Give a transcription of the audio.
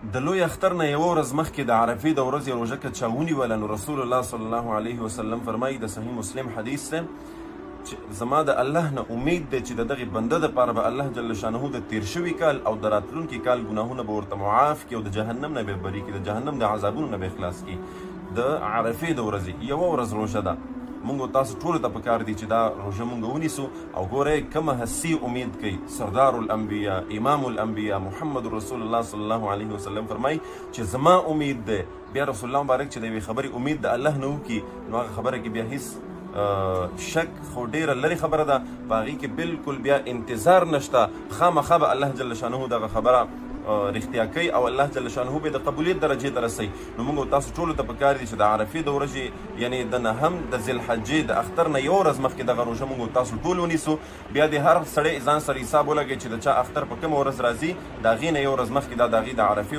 د لوی اختر نه یوه ورځ مخکې د عرفې د ورځې روژه که چا ونیوله نو رسول الله صلی الله علیه وسلم فرمایي د صحیح مسلم حدیث دی چې زما د الله نه امید دی چې د دغې بنده دپاره به الله جل شانه د تیر شوي کال او د راتلونکي کال ګناهونه به ورته معاف کړي او د جهنم نه به بري کړي، د جهنم د عذابونو نه به خلاص کړي. د عرفې د ورځې یوه ورځ روژه ده. مونږ تاسو ټولو ته پکار دي چې دا روژه مونږ ونیسو او ګورئ کومه هسي امید کوي. سردار الانبیا امام الانبیا محمد رسول الله صلی الله علیه وسلم فرمایي چې زما امید دی. بیا رسول الله مبارک چې د یوې خبرې امید د الله نه وکړي نو هغه خبره کې بیا هیڅ شک خو ډیره لرې خبره ده، په هغې کې بالکل بیا انتظار نشته. خامخا به الله جل شانه دغه خبره رښتیا کوي او الله جل شانه به د قبولیت درجې ته رسوي. نو موږ تاسو ټولو ته پکار دي چې د عرفې د ورځې یعنی د نهم د ذوالحجې د اختر نه یوه ورځ مخکې دغه روژه موږ تاسو ټول ونیسو. بیا د هر سړی ځان سره حساب ولګوي چې د چا اختر په کومه ورځ راځي، د هغې نه یوه ورځ مخکې دا د هغې د عرفې